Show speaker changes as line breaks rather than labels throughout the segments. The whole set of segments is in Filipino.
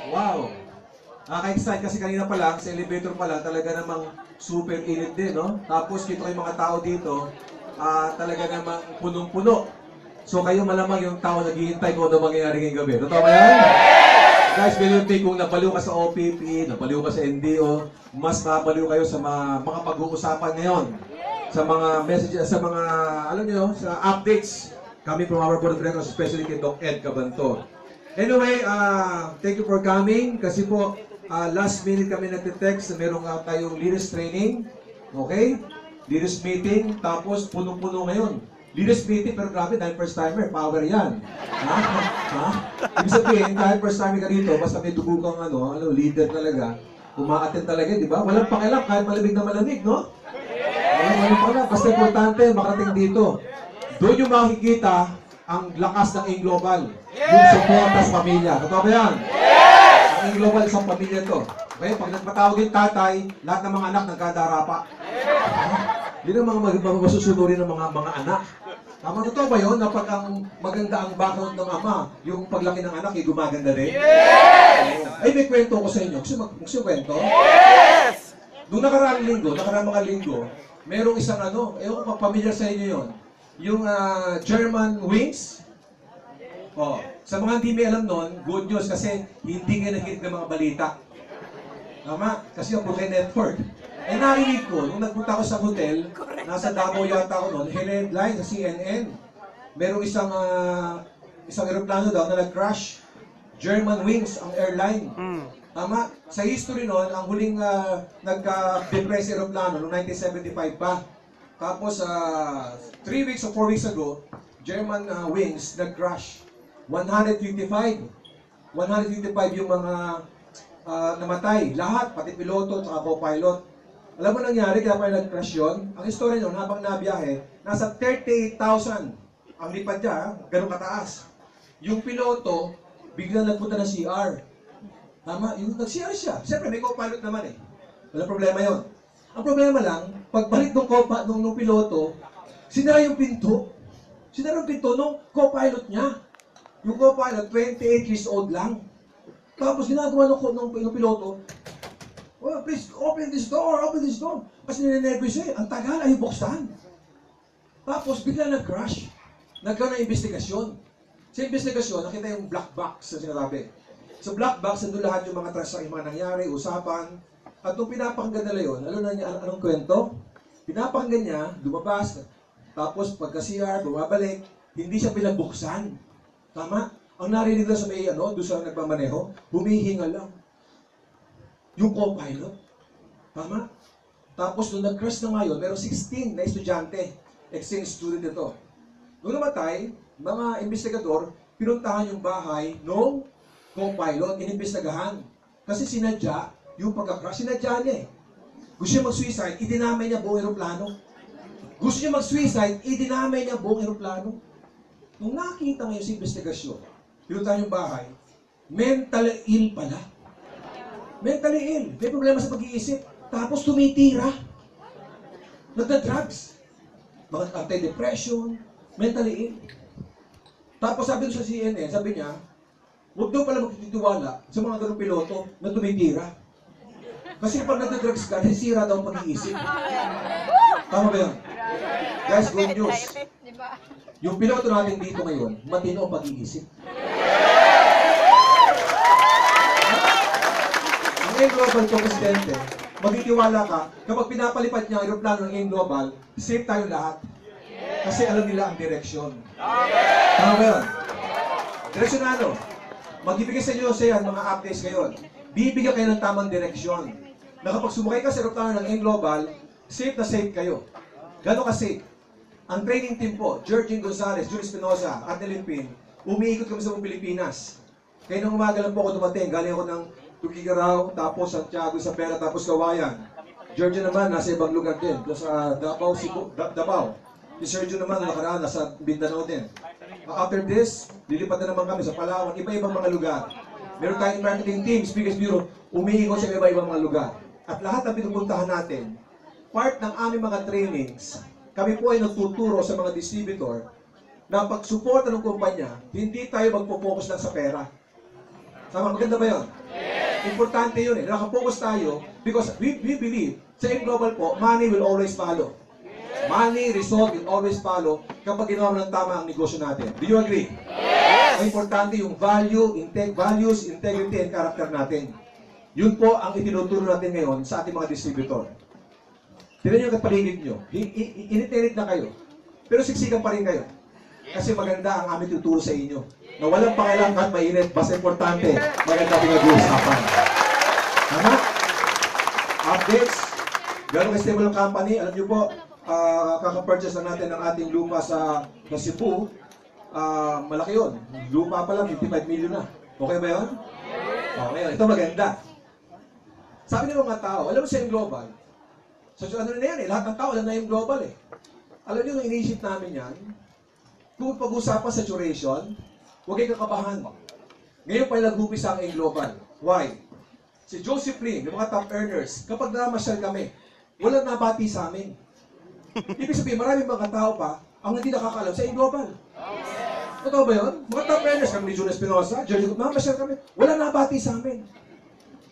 Wow! Nakaka-excite kasi kanina pa lang, sa elevator pa lang, talaga namang super init din, no? Tapos kita ko yung mga tao dito, talaga namang punong-puno. So kayo malamang yung tao naghihintay kung ano mangyayari ngayong gabi. Totoo ba yan? Guys, believe me, kung napaliw ka sa OPP, napaliw ka sa NDO, mas mapaliw kayo sa mga pag-uusapan ngayon. Sa mga messages, sa mga, alam nyo, sa updates. Kami from our board of directors, especially kay Doc Ed Cabanto. Anyway, thank you for coming. Kasi po, last minute kami nagte-text na merong tayong leaders training. Okay? Leaders meeting, tapos punong-puno ngayon. Leaders meeting, pero grabe, dahil first timer, power yan. Ha? Ha? Ibig sabihin, dahil first timer ka dito, basta may dugo kang leader talaga, umaattend talaga, di ba? Walang pakialam, kahit malamig na malamig, no? Walang pakialam, basta importante, makarating dito. Doon yung makikita ang lakas ng A-Global. Yung suporta sa pamilya. Totoo ba yan? Ang A-Global isang pamilya to. Okay? Pag nagpatawag yung tatay, lahat ng mga anak nagkadarapa. Yun ang mga masusunurin ng mga anak. Tama, totoo ba yun? Na pag ang maganda ang background ng ama, yung paglaki ng anak, gumaganda rin? Yes! Ay, may kwento ko sa inyo. Gusto kwento? Yes! Noong nakaraang mga linggo, merong isang ewan ko, familiar sa inyo yun. Yung German Wings. Oh, sa mga hindi may alam nun, good news kasi hindi kayo nakikinig ng mga balita. Tama? Kasi yung Brooklyn Network. Eh narinig ko, nung nagpunta ako sa hotel, nasa Davao yata ako noon, headline sa CNN. Merong isang aeroplano daw na nag-crash. German Wings, ang airline. Tama? Sa history noon, ang huling nagka-depress aeroplano noong 1975 pa. Tapos, 3 weeks or 4 weeks ago, German Wings nag-crash. 155 yung mga namatay. Lahat, pati piloto at co-pilot. Alam mo nangyari kaya pa nag-crash yun? Ang istorya nyo, habang nabiyahe, nasa 38,000 ang lipad niya, ganun kataas. Yung piloto, biglang nagpunta ng CR. Tama? Yung nag-CR siya. Siyempre, may co-pilot naman eh. Walang problema yon. Ang problema lang, pagbalik ng piloto, sinara yung pinto. Sinara yung pinto ng co-pilot niya. Yung co-pilot, 28 years old lang. Tapos ginagawa ng piloto, oh, please, open this door. Kasi ninenervous siya. Ang tagal ay buksan. Tapos, bigla nag-crash. Nagkaroon ng investigasyon. Sa investigasyon, nakita yung black box na sinasabi. Sa black box, nandun lahat yung mga transaction, yung mga nangyari, usapan. At nung pinapakinggan nila yun, anong kwento? Pinapakinggan niya, lumabas. Tapos, pagka-CR, bumabalik. Hindi siya pinagbuksan. Tama? Ang narinig lang sa may, doon sa nagmamaneho, humihinga lang. Yung co-pilot. Tama? Tapos, nung nag-crash na ngayon, meron 16 na estudyante. Exchange student ito. Nung namatay, mga investigador, pinuntahan yung bahay ng co-pilot, inimbestagahan. Kasi sinadya, yung pagka-crash, sinadya niya eh. Gusto niya mag-suicide, idinamay niya buong aeroplano. Gusto niya mag-suicide, idinamay niya buong aeroplano. Nung nakita ngayon sa investigasyon, pinuntahan yung bahay, mental ill pala. Mentally ill. May problema sa pag-iisip. Tapos tumitira. Nagda-drugs. Mga anti-depression. Mentally ill. Tapos sabi sa CNN, sabi niya, huwag daw pala magtitiwala sa mga ganong piloto na tumitira. Kasi pag nagda-drugs ka, nasisira daw ang pag-iisip. Tama ba yan? Guys, good news. Yung piloto natin dito ngayon, matino ang pag-iisip. A-Global to, Presidente, magtitiwala ka, kapag pinapalipad niya ang aeroplano ng A-Global, safe tayo lahat. Kasi alam nila ang direksyon. Tama ba yun? Direksyon na ano? Magbibigay sa inyo sa mga updates ngayon. Bibigyan kayo ng tamang direksyon. Na kapag sumakay ka sa aeroplano ng A-Global, safe na safe kayo. Gano'n ka safe? Ang training team po, Georgine Gonzalez, Julie Espinosa, Arnelin Pin, umiikot kami sa Pilipinas. Kaya nung umaga lang po ako dumating, galing ako ng Tugigaraw, tapos Santiago, Isabela, tapos Kawayan. Georgia naman, nasa ibang lugar din. Sa Davao, Davao. Si Sergio naman, nakaraan, nasa Mindanao din. After this, lilipat na naman kami sa Palawan, iba-ibang mga lugar. Meron tayong marketing team, speakers bureau, umiikot sa iba-ibang mga lugar. At lahat ng pinupuntahan natin, part ng aming mga trainings, kami po ay nagtuturo sa mga distributor na pag-suporta ng kumpanya, hindi tayo magpo-focus lang sa pera. Tama, maganda ba yun? Importante yun eh. Nakapokus tayo because we believe sa M Global po, money will always follow. Money, result will always follow kapag ginawa mo ng tama ang negosyo natin. Do you agree? Yes! Ang importante yung values, integrity, and character natin. Yun po ang itinuturo natin ngayon sa ating mga distributor. Tignan nyo ang paligid nyo. Init na kayo. Pero siksikan pa rin kayo. Kasi maganda ang aming tuturo sa inyo. Na walang pakialam kahit mainit, basta importante, maganda pinag-uusapan. Tama? Updates. Gano'ng ka-stable ang company? Alam nyo po, kaka-purchase na natin ng ating lupa sa Cebu. Malaki yun. Lupa pa lang, 55 million na. Okay ba yun? Okay yun. Ito maganda. Sabi ng mga tao, alam mo sa global, so ano na yan eh, lahat ng tao alam na yung global eh. Alam nyo, nung inisip namin yan, kung pag-usapan saturation, huwag kayo kakabahan. Ngayon pa nag-upisa ang global. Why? Si Joseph Ling, yung mga top earners, kapag namasyal kami, walang nabati sa amin. Ibig sabihin, maraming mga tao pa ang hindi nakakaalam sa global. Totoo ba yun? Mga top earners, kami ni Jun Espinosa, Jerry, namasyal kami, walang nabati sa amin.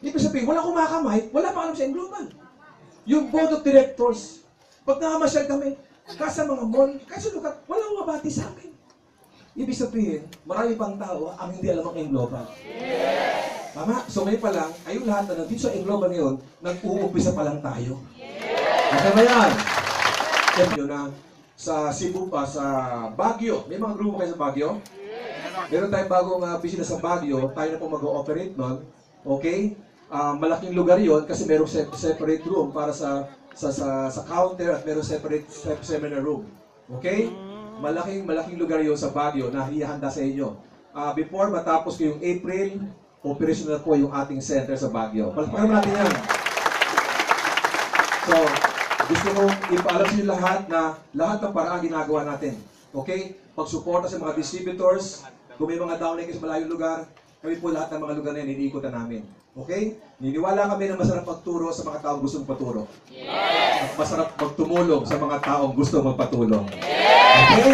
Ibig sabihin, wala kumakamay, wala pa alam sa global. Yung board of directors, pag namasyal kami, kasa mga mall, kasi lukat, walang mabati sa amin. Ibig sabihin, marami pang tao ang hindi alam ang global. Yes! Tama? So ngayon pa lang, ayun lahat na nandito sa global ngayon, nag-uumpisa pa lang tayo. Okay ba yan? Check nyo na sa Cebu pa, sa Baguio. May mga grupo kayo sa Baguio? Meron tayong bagong bisita sa Baguio, tayo na po mag-ooperate nun. Okay? Malaking lugar yon kasi merong separate room para sa counter at merong separate seminar room. Okay? Malaking lugar yon sa Baguio na hihanda sa inyo. Before matapos ko yung April, operational po yung ating center sa Baguio. Palakpakan natin yan. So, gusto ko ipaalam sa inyo lahat na lahat ng paraan ginagawa natin. Okay? Pagsuporta sa mga distributors, kung may mga downline sa malayong lugar, kami po lahat ng mga lugar na yan, iniikutan namin. Okay? Niniwala kami na masarap magturo sa mga taong gustong paturo. Yes! At masarap magtumulong sa mga taong gustong magpatulong. Yes! Okay?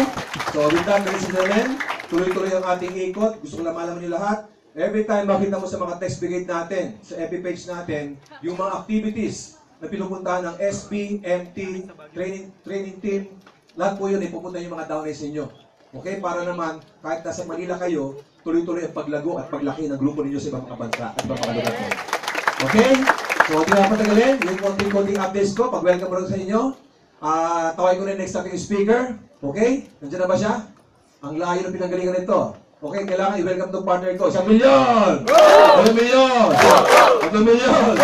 So, with that, ladies and gentlemen, tuloy-tuloy ang ating ikot. Gusto ko lang malaman niyo lahat. Every time makita mo sa mga text brigade natin, sa FB page natin, yung mga activities na pinupuntahan ng SB, MT, training team, lahat po yun, ipupunta yung mga downlines ninyo. Okay? Para naman, kahit nasa Manila kayo, tuloy-tuloy ang paglago at paglaki ng grupo ninyo sa ibang mga bansa at ibang mga lugar. Okay? So, hindi na patagalin. Yung konting updates ko, pag-welcome mo rin sa inyo. Tawag ko na yung next ating speaker. Okay? Nandiyan na ba siya? Ang layo ng pinanggalingan nito. Okay, kailangan i-welcome itong partner ko. 1 milyon! 1 milyon! 1 milyon!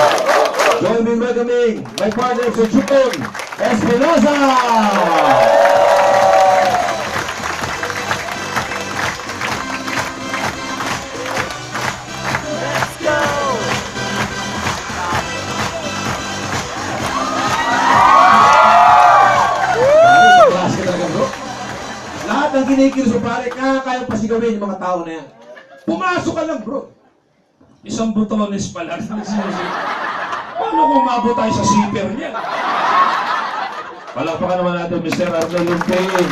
Join me in welcoming my partner, Sir Jun Espinosa! Lahat ng kinikilos mo pare, kaya pasigawin yung mga tao na yan. Pumasok ka lang bro.
Isang butones pala. Paano kung maabot tayo sa zipper niya? Palakpakan naman natin Mr. Arnel Lumpin.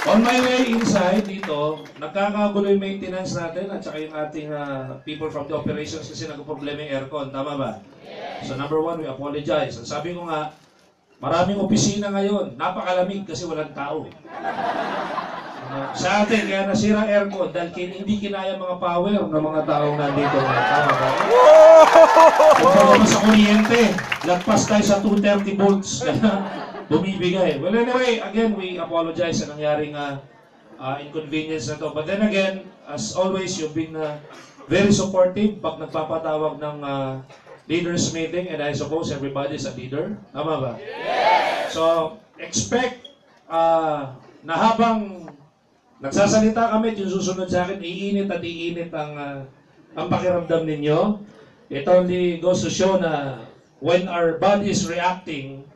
On my way inside dito, nagkakagulo yung maintenance natin at saka yung ating people from the operations kasi nagpo-problema yung aircon. Tama ba? So number one, we apologize. Ang sabi ko nga, maraming opisina ngayon, napakalamig kasi walang tao. Sa atin, kaya nasira aircon dahil hindi kinaya mga power ng mga taong nandito. Tama ba? Kung palabas sa kuryente, lagpas tayo sa 230 volts. Bumibigay. Well, anyway, again, we apologize sa nangyaring inconvenience na to. But then again, as always, you've been very supportive pag nagpapatawag ng leaders meeting, and I suppose everybody's a leader. Tama ba? Yes! So, expect na habang nagsasalita kami at yung susunod sa akin, iinit at iinit ang pakiramdam ninyo. It only goes to show na when our body is reacting,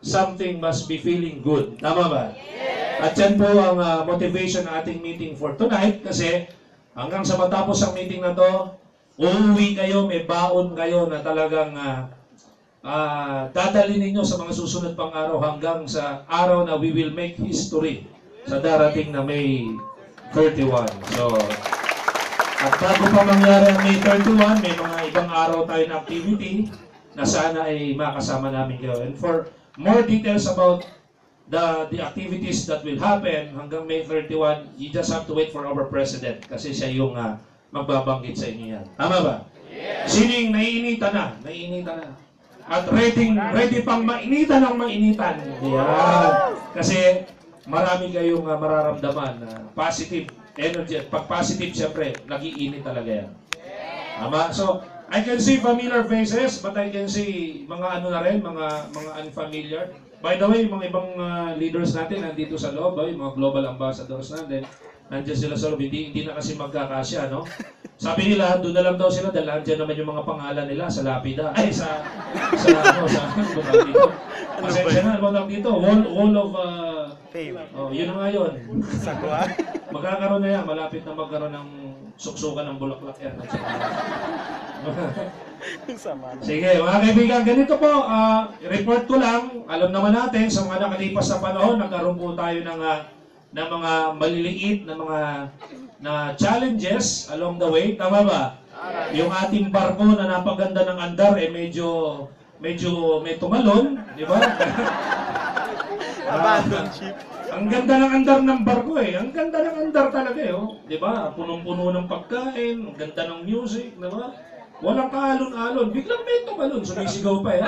something must be feeling good. Tama ba? Yes! At yan po ang motivation ng ating meeting for tonight kasi hanggang sa matapos ang meeting na to, uuwi kayo, may baon kayo na talagang dadalhin ninyo sa mga susunod pang araw hanggang sa araw na we will make history sa darating na May 31. So, At bago pa mangyari ang May 31, may mga ibang araw tayo na activity na sana ay makasama namin kayo. And for more details about the activities that will happen hanggang May 31, you just have to wait for our President kasi siya yung magbabanggit sa inyo yan. Tama ba? Sining naiinitan na. Naiinitan na. At ready pang mainitan ng mainitan. Yan. Kasi marami kayong mararamdaman na positive energy. At pag positive, siyempre, nag-iinit talaga yan. Tama? So, I can see familiar faces, but I can see mga ano na rin, mga unfamiliar. By the way, mga ibang leaders natin nandito sa loob, yung mga global ambassadors natin, nandiyan sila sa loob, hindi na kasi magkakasya, no? Sabi nila, doon na lang daw sila dahil nandiyan naman yung mga pangalan nila sa lapida. Ay, sa dito. Pasensya na, ano dito? Wall of
Fame.
Oh, yun na nga yun.
Sagwa.
Magkakaroon na yan, malapit na magkaroon ng suksukan ng Bulaklak Air.
Sama na.
Sige, mga kaibigan, ganito po, report ko lang, alam naman natin, sa mga nakalipas na panahon, nagkaroon po tayo ng mga maliliit na challenges along the way, tama ba? Yung ating barko na napaganda ng andar, medyo may tumalon, di ba?
Abandoned ship.
Ang ganda ng andar ng barko ang ganda ng andar talaga di ba? Punong-puno ng pagkain, ang ganda ng music, di ba? Walang kaalon-alon, biglang may tumalon, sumisigaw pa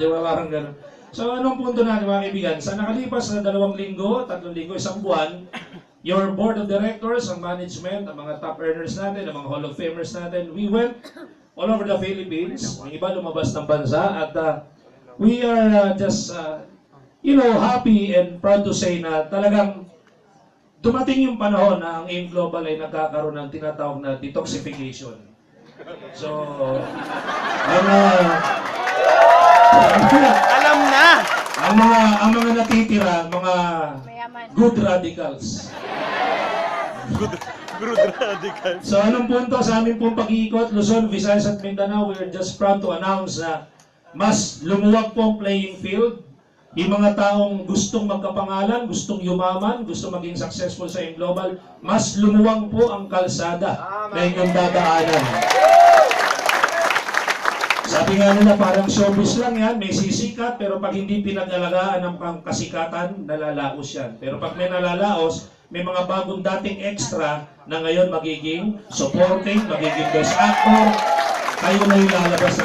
Di ba, parang gano'n. So, anong punto natin mga kaibigan? Sa nakalipas na 2 linggo, 3 linggo, 1 buwan, your board of directors, ang management, ang mga top earners natin, ang mga Hall of Famers natin, we went all over the Philippines, ang iba lumabas ng bansa, at we are just, happy and proud to say na talagang dumating yung panahon na ang AIM Global ay nagkakaroon ng tinatawag na detoxification. So,
Alam na!
ang mga natitira, mga good radicals.
Good radical.
So, anong punto sa aming pong pag-iikot, Luzon, Visayas at Mindanao, we are just proud to announce na mas lumuwag po ang playing field. Yung mga taong gustong magkapangalan, gustong yumaman, gustong maging successful sa AIM Global, mas lumuwang po ang kalsada na inyong dadaanan. Sabi nga nila, parang showbiz lang yan, may sisikat, pero pag hindi pinag-alagaan ng kasikatan, nalalaos yan. Pero pag may nalalaos, may mga bagong dating extra na ngayon magiging supporting, magiging best actor, kayo na yung lalabas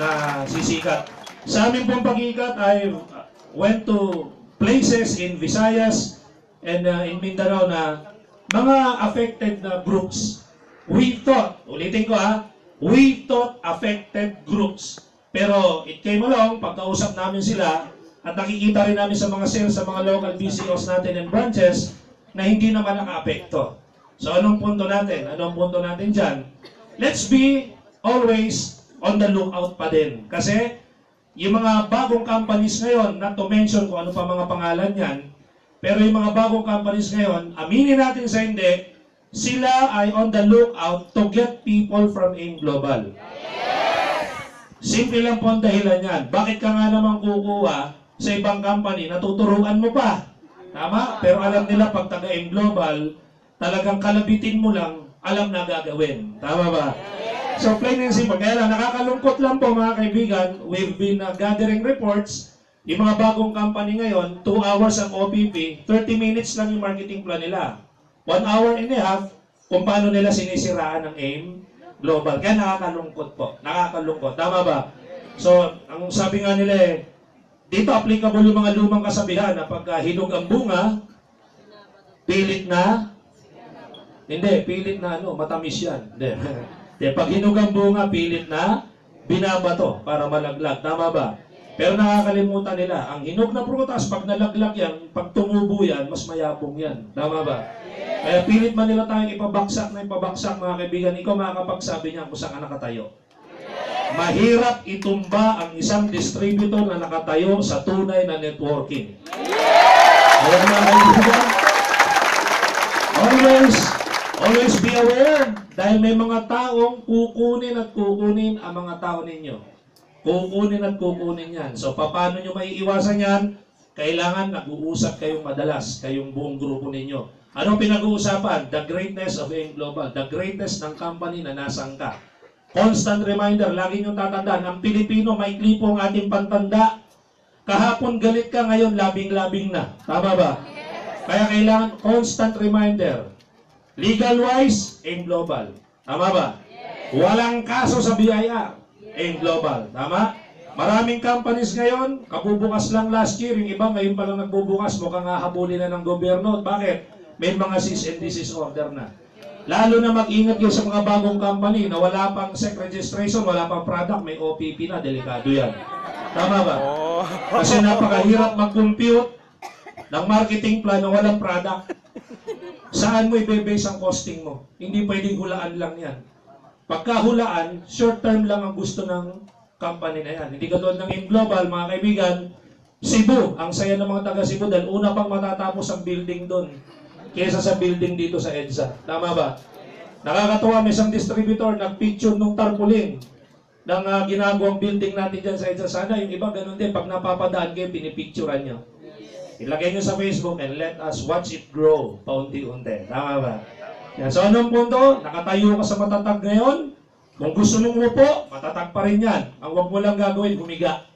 na sisikat. Sa aming pong pag-ikat ay went to places in Visayas and in Mindanao na mga affected na groups. We thought, ulitin ko we thought affected groups. Pero it came along, pagkausap namin sila, at nakikita rin namin sa mga sales, sa mga local BCOs natin and branches, na hindi naman naka-apekto. So anong punto natin? Anong punto natin dyan? Let's be always on the lookout pa din. Kasi yung mga bagong companies ngayon, not to mention kung ano pa mga pangalan yan, pero yung mga bagong companies ngayon, aminin natin sa hindi, sila ay on the lookout to get people from AIM Global. Simple lang po ang dahilan yan. Bakit ka nga naman kukuha sa ibang company, natuturuan mo pa? Tama? Pero alam nila pag taga-AIM Global, talagang kalabitin mo lang, alam na gagawin. Tama ba? So plain and simple. Kaya lang, nakakalungkot lang po mga kaibigan, we've been gathering reports, yung mga bagong company ngayon, 2 hours ang OPP, 30 minutes lang yung marketing plan nila. 1 hour and a half, kung paano nila sinisiraan ng AIM Global. Kaya nakakalungkot po. Nakakalungkot. Tama ba? So, ang sabi nga nila dito applicable yung mga lumang kasabihan na pagka hinog ang bunga, pilit na, hindi, pilit na matamis yan. Hindi. Pag hinog ang bunga, pilit na, binabato para malaglag. Tama ba? Pero nakakalimutan nila, ang hinog na prutas, pag nalaglag yan, pag tumubo yan, mas mayabong yan. Tama ba? Kaya pilit man nila tayong ipabaksak mga kaibigan, ikaw makakapagsabi niya kung saan ka nakatayo. Mahirap itumba ang isang distributor na nakatayo sa tunay na networking. Kaya mga kaibigan, always be aware dahil may mga taong kukunin ang mga tao ninyo. Kukunin yan. So, paano nyo maiiwasan yan? Kailangan nag-uusap kayong madalas, kayong buong grupo ninyo. Anong pinag-uusapan? The greatness of AIM Global. The greatness ng company na nasang ka. Constant reminder, lagi niyong tatandaan, ang Pilipino, may klipo ang ating pantanda. Kahapon galit ka, ngayon labing-labing na. Tama ba? Kaya kailangan constant reminder. Legal-wise, AIM Global. Tama ba? Walang kaso sa BIR. AIM Global. Tama? Maraming companies ngayon, kabubukas lang last year, yung iba ngayon pa lang nagbubukas, mukhang hahabulin na ng gobyerno. Bakit? May mga cease and desist order na. Lalo na mag-ingat kayo sa mga bagong company na wala pang SEC registration, wala pang product, may OPP na, delikado yan. Tama ba? Kasi napakahirap mag-compute ng marketing plan na walang product. Saan mo i-base ang costing mo? Hindi pwedeng hulaan lang yan. Pagka hulaan, short term lang ang gusto ng company na yan. Hindi katulad ng AIM Global, mga kaibigan, Cebu, ang saya ng mga taga Cebu dahil una pang matatapos ang building doon kaysa sa building dito sa EDSA. Tama ba? Nakakatuwa, may isang distributor nag-picture nung tarpaulin ng ginagawang building natin dyan sa EDSA. Sana yung iba ganun din, pag napapadaan kayo, pinipicturean nyo. Ilagay nyo sa Facebook and let us watch it grow paunti-unti. Tama ba? Yan. So anong punto? Nakatayo ka sa matatag ngayon. Kung gusto mong umupo, matatag pa rin yan. Ang wag mo lang gagawin, humiga.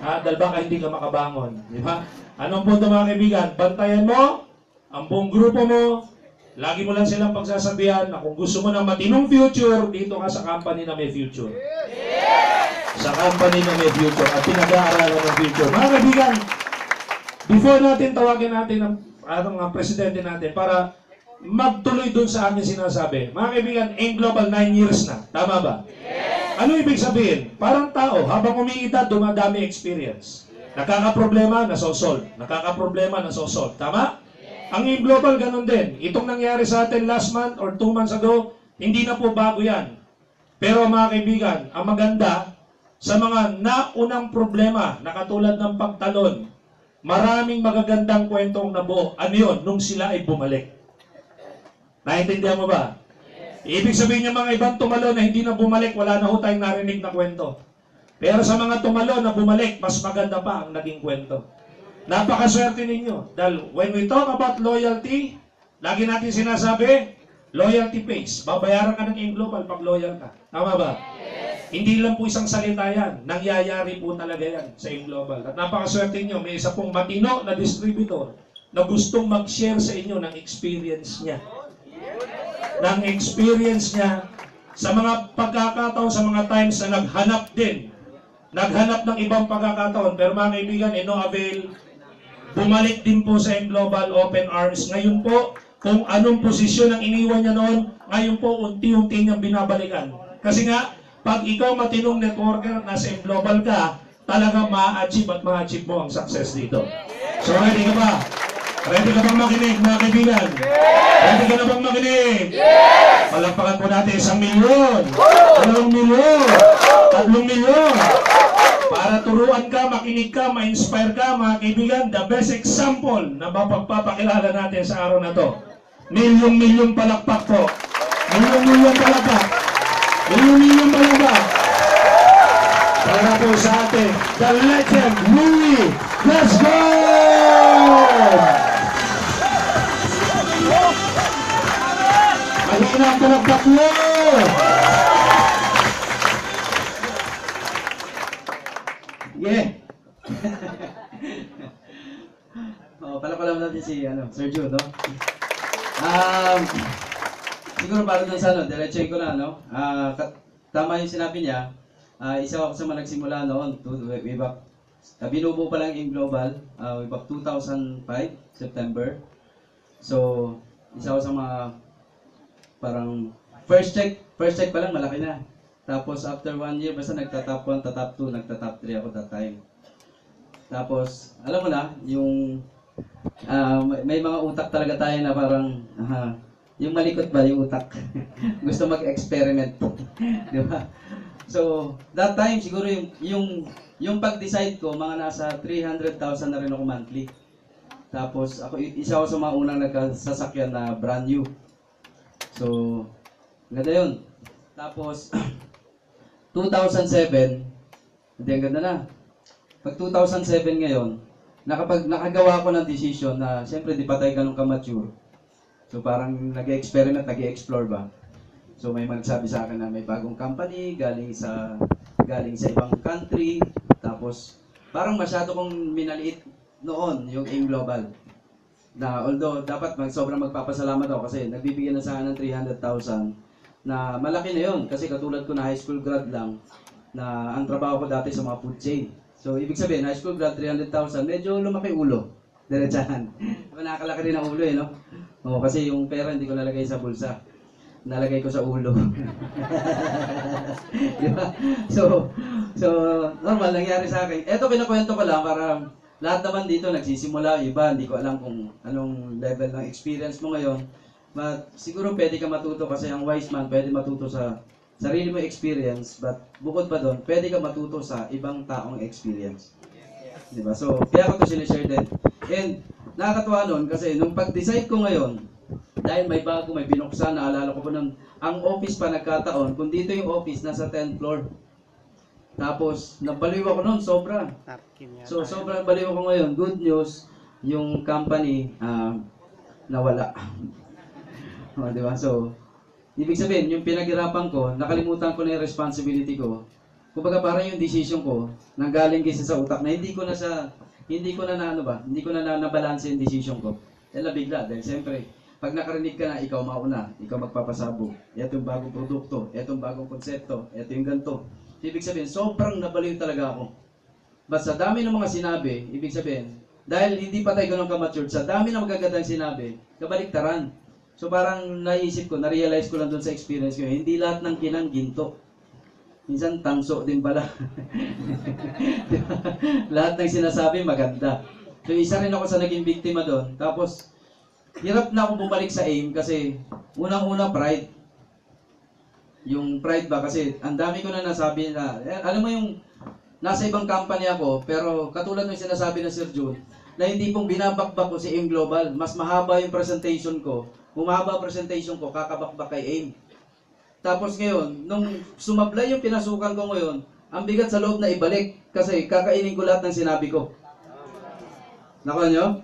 Dahil baka hindi ka makabangon. Di ba? Anong punto mga kaibigan? Bantayan mo ang buong grupo mo. Lagi mo lang silang pagsasabihan na kung gusto mo ng matinong future, dito ka sa company na may future. Sa company na may future at pinag-aaralan ng future. Mga kaibigan, before natin tawagin natin ang presidente natin para magtuloy dun sa aking sinasabi. Mga kaibigan, AIM Global 9 years na. Tama ba? Yes. Ano ibig sabihin? Parang tao, habang umiidad, dumadami experience. Nakaka-problema, nasosolve. Nakaka-problema, nasosolve. Tama? Yes. Ang AIM Global, ganun din. Itong nangyari sa atin last month or 2 months ago, hindi na po bago yan. Pero mga kaibigan, ang maganda, sa mga naunang problema, na katulad ng pagtalon, maraming magagandang kwentong nabuo. Ano yun? Nung sila ay bumalik. Naintindihan mo ba? Ibig sabihin niya mga ibang tumalo na hindi na bumalik, wala na ho tayong narinig na kwento. Pero sa mga tumalo na bumalik, mas maganda pa ang naging kwento. Napakaswerte ninyo. Dahil when we talk about loyalty, lagi natin sinasabi, loyalty pays. Babayaran ka ng AIM Global pag loyal ka. Tama ba? Yes. Hindi lang po isang salita yan. Nangyayari po talaga yan sa AIM Global. At napakaswerte nyo, may isa pong matino na distributor na gustong mag-share sa inyo ng experience niya. Ng experience niya sa mga pagkakataon, sa mga times na naghanap din. Naghanap ng ibang pagkakataon. Pero mga kaibigan, no avail, bumalik din po sa AIM Global Open Arms. Ngayon po, kung anong posisyon ang iniwan niya noon, ngayon po unti-unti niyang binabalikan. Kasi nga, pag ikaw matinong networker at nasa AIM Global ka, talagang ma-achieve at ma-achieve mo ang success dito. So ready ka ba? Ready ka bang makinig, mga kaibigan? Ready ka na bang makinig? Yes! Palagpakan po natin 1 milyon, 2 milyon, 3 milyon. Para turuan ka, makinig ka, ma-inspire ka, mga kaibigan, the best example na mapagpapakilala natin sa araw na to. Milyong-milyong palakpak po. Milyong-milyong palakpak. Milyong-milyong palakpak. Para po sa atin, the legend, Louie. Let's go! Mahina ang palakpak mo!
Yeah! Pala natin si Sir Jude, no? Siguro bago dun sa diretsuhin ko na, no? Tama yung sinabi niya. Isa ako sa mga nagsimula noon, way back. Binubuo pa lang AIM Global, way back 2005, September. So, isa ako sa mga parang first check pa lang, malaki na. Tapos after 1 year, basta nagta-top 1, top 2, nagta-top 3 ako that time. Tapos, alam mo na, yung may mga utak talaga tayo na parang, yung malikot ba yung utak? Gusto mag-experiment. Di ba? So, that time, siguro yung pag-decide ko, mga nasa 300,000 na rin ako monthly. Tapos, isa ako sa mga unang nagkasasakyan na brand new. So, ganda yun. Tapos, 2007, hindi, ang ganda na. Pag 2007 ngayon, kapag nakagawa ko ng decision na siyempre di pa tayo ganun ka-mature. So parang nag-experiment, nag-explore ba? So may magsabi sa akin na may bagong company galing sa ibang country, tapos parang masyado kong minaliit noon yung AIM Global. Na although dapat sobrang magpapasalamat ako kasi nagbibigyan na sa akin ng 300,000 na malaki na yun kasi katulad ko na high school grad lang na ang trabaho ko dati sa mga food chain. So ibig sabihin high school grad 300,000 medyo lumaki ulo. Diretsahan. Nakakalaki rin ang ulo eh, no? Oo, kasi yung pera hindi ko nalagay sa bulsa. Nalagay ko sa ulo. Diba? So, normal, nangyari sa akin. Eto, kinakwento ko lang para lahat naman dito nagsisimula, iba, hindi ko alam kung anong level ng experience mo ngayon. But siguro pwede ka matuto kasi ang wise man pwede matuto sa sarili mo experience, but bukod pa doon, pwede ka matuto sa ibang taong experience. Diba? So, kaya ko ito sinishare din. And, nakakatuwa nun kasi nung pag-decide ko ngayon, dahil may bago, may binuksan, naalala ko po nun, ang office pa nagkataon, kung dito yung office, nasa 10th floor. Tapos, nabaliw ako nun, sobra.
Napkin yan.
So, sobrang baliw ako ngayon. Good news, yung company, nawala. O, diba? So, ibig sabihin, yung pinaghirapan ko, nakalimutan ko na yung responsibility ko. Kumbaga parang yung decision ko, nanggaling kasi sa utak na hindi ko na nabalanse yung decision ko. Dahil nabigla, dahil siyempre, pag nakarinig ka na, ikaw mauna, ikaw magpapasabog. Ito yung bagong produkto, ito yung bagong konsepto, ito yung ganito. Ibig sabihin, sobrang nabaliw talaga ako. But sa dami ng mga sinabi, ibig sabihin, dahil hindi pa tayo ganun ka-matured, sa dami ng magagandang sinabi, kabaliktaran. So parang naisip ko, na-realize ko lang dun sa experience ko, hindi lahat ng kinang ginto. Minsan tanso din pala. Lahat ng sinasabi maganda. So isa rin ako sa naging biktima doon. Tapos hirap na ako bumalik sa AIM kasi unang-una pride. Yung pride ba kasi ang dami ko na nasabi na alam mo yung nasa ibang company ako pero katulad ng sinasabi ng Sir June na hindi pong binabakbak ko si AIM Global. Mas mahaba yung presentation ko. Humaba presentation ko kakabakbak kay AIM. Tapos ngayon, nung sumablay yung pinasukan ko ngayon, ang bigat sa loob na ibalik kasi kakainin ko lahat ng sinabi ko. Nakuha nyo?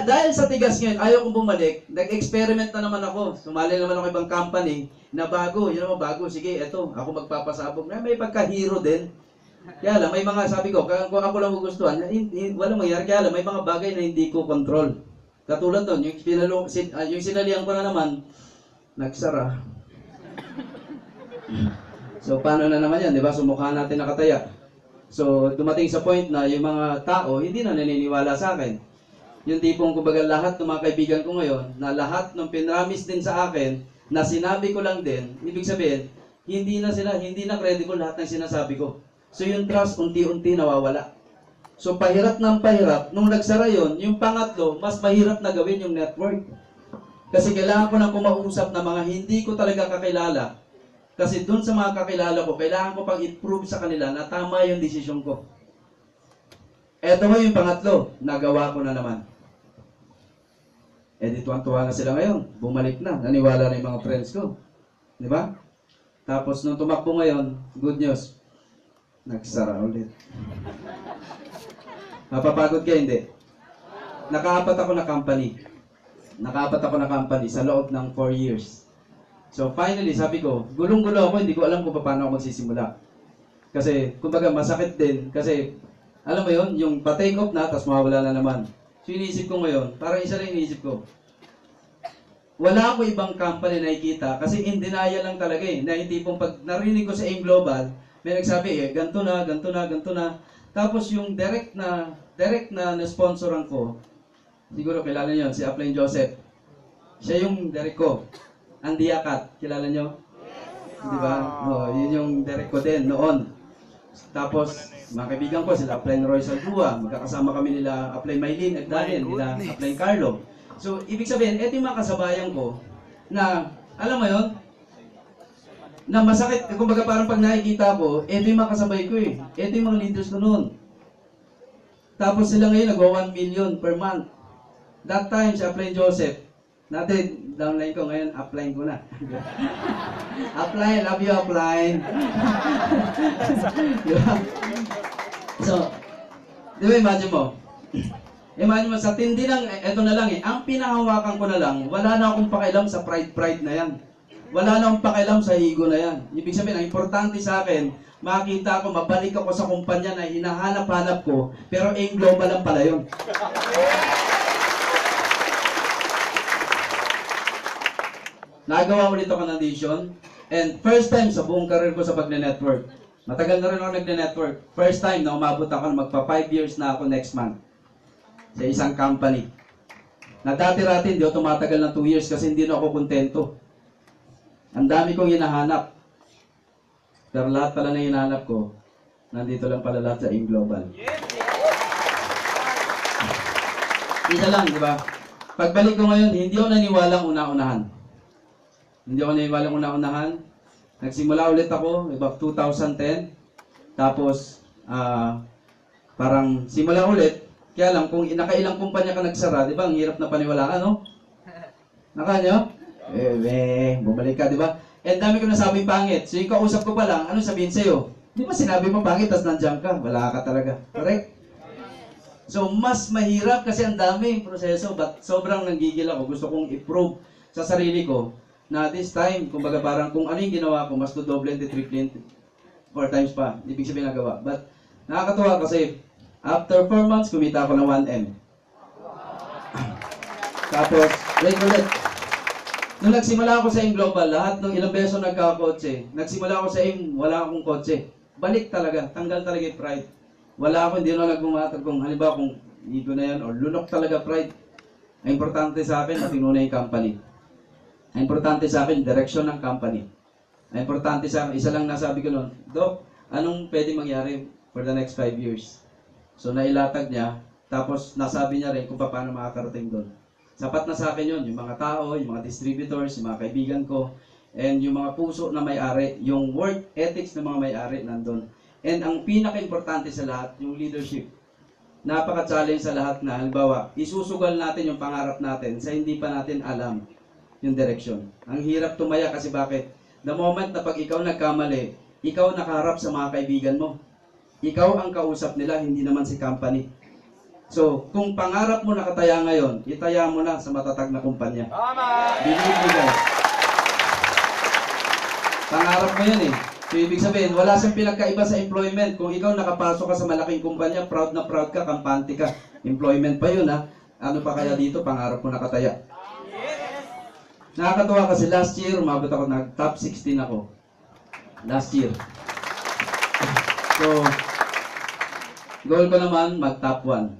Dahil sa tigas ngayon, ayaw kong bumalik, nag-experiment na naman ako. Sumali naman ako ibang company na bago. Yun naman bago, sige, eto, ako magpapasabog. May pagka-hero din. Kaya lang, may mga sabi ko, kung ako lang gugustuhan, walang mangyari. Kaya lang, may mga bagay na hindi ko control. Katulad nun, yung sinalihan ko na naman, nagsara. So, paano na naman yan, di ba? Sumukha natin nakataya. So, dumating sa point na yung mga tao, hindi na naniniwala sa akin. Yung tipong, kumbaga, lahat ng mga kaibigan ko ngayon, na lahat ng pinramis din sa akin, na sinabi ko lang din, ibig sabihin, hindi na credible lahat ng sinasabi ko. So, yung trust, unti-unti nawawala. So, pahirap ng pahirap, nung nagsara yun, yung pangatlo, mas mahirap na gawin yung network. Kasi kailangan ko na kumausap na mga hindi ko talaga kakilala. Kasi dun sa mga kakilala ko, kailangan ko pang i-prove sa kanila na tama yung desisyon ko. Eto nga yung pangatlo, nagawa ko na naman. Di tuwang-tuwa na sila ngayon. Bumalik na, naniwala na yung mga friends ko. Di ba? Tapos nung tumakbo ngayon, good news, nagsara ulit. Napapagod ka, hindi? Nakaapat ako na company. Sa loob ng 4 years. So finally, sabi ko, gulong-gulo ako, hindi ko alam kung paano ako magsisimula. Kasi, kumbaga, masakit din. Kasi, alam mo yun, yung pa-take off na, tapos mawawala na naman. So iniisip ko ngayon, parang isa lang iniisip ko. Wala ako ibang company na nakikita, kasi in denial lang talaga eh. Na hindi pong pag narinig ko sa AIM Global, may nagsabi ganito na. Tapos yung direct na sponsoran ko, siguro kilala niyo, si Upline Joseph. Siya yung direct ko. Andy Akat, kilala nyo? Di ba? Yun yung direct ko din noon. Tapos, mga kaibigan ko, sila Upline Roy Salgua, magkakasama kami nila Upline Maylin at Daniel, nila Upline Carlo. So, ibig sabihin, eto yung mga kasabayan ko na, alam mo yun, na masakit, kumbaga parang pag nakikita ko, eto yung mga kasabay ko eh. Eto yung mga leaders ko noon. Tapos sila ngayon, nagwa 1 million per month. That time, si Upline Joseph, natin, downline ko ngayon, upline ko na. Upline, love you, upline. Diba? So, di ba imagine mo, Imagine mo, sa tindi ng, eto na lang ang pinahawakan ko na lang, wala na akong pakialam sa pride na yan. Wala na akong pakialam sa ego na yan. Ibig sabihin, ang importante sa akin, makita ko, mabalik ako sa kumpanya na hinahanap-hanap ko, pero AIM Global lang pala yun. Nagawa ulit ako ng audition, and first time sa buong career ko sa pagne-network. Matagal na rin ako nagne-network. First time na umabot ako, magpa 5 years na ako next month sa isang company. Na dati-rati, hindi ako tumatagal ng 2 years kasi hindi na ako kontento. Ang dami kong hinahanap. Pero lahat pala na hinahanap ko, nandito lang pala lahat sa AIM Global. Isa lang, di ba? Pagbalik ko ngayon, hindi ako naniwalang una-unahan. Hindi ako naniwalang una-unahan. Nagsimula ulit ako, about 2010. Tapos, parang simula ulit. Kaya lang, kung nakailang kumpanya ka nagsara, di ba? Ang hirap na paniwalaan, no? Nakanyo? Bumalik ka, di ba? And dami ko nasabing pangit. So yung kausap ko pa lang, ano sabihin sa'yo? Di ba sinabi mo pangit, tas nandiyan ka? Wala ka talaga. Correct? So mas mahirap kasi ang daming proseso, but sobrang nanggigil ako. Gusto kong i-prove sa sarili ko na this time, kumbaga parang kung ano yung ginawa ko, mas to double and triple 4 times pa. Ibig sabihin nagawa. But nakakatuwa kasi, after 4 months, kumita ako ng 1M. Tapos, ulit. Nung nagsimula ako sa AIM Global, lahat ng ilang beso nagkakotse. Nagsimula ako sa AIM, wala akong kotse. Balik talaga, tanggal talaga yung pride. Wala ako, hindi na nagbumatag kung halimbawa kung ego na yan, or lunok talaga pride. Ang importante sa akin, matino na yung company. Ang importante sa akin, direksyon ng company. Ang importante sa akin, isa lang nasabi ko noon, Dok, anong pwede mangyari for the next 5 years? So nailatag niya, tapos nasabi niya rin kung paano makakarating doon. Sapat na sa akin yun, yung mga tao, yung mga distributors, yung mga kaibigan ko, and yung mga puso na may-ari, yung work ethics ng mga may-ari nandun. And ang pinaka-importante sa lahat, yung leadership. Napaka-challenge sa lahat na, halimbawa, isusugal natin yung pangarap natin sa hindi pa natin alam yung direksyon. Ang hirap tumaya kasi bakit? The moment na pag ikaw nagkamali, ikaw nakaharap sa mga kaibigan mo. Ikaw ang kausap nila, hindi naman si company. So, kung pangarap mo nakataya ngayon, itaya mo na sa matatag na kumpanya. Believe me guys. Pangarap mo yan eh. So, ibig sabihin, wala siyang pinagkaiba sa employment. Kung ikaw nakapasok ka sa malaking kumpanya, proud na proud ka, kampante ka. Employment pa yun ha. Ano pa kaya dito, pangarap mo nakataya. Nakakatuwa kasi last year, umabot ako, nag-top 16 ako. Last year. So, goal ko naman, mag-top 1.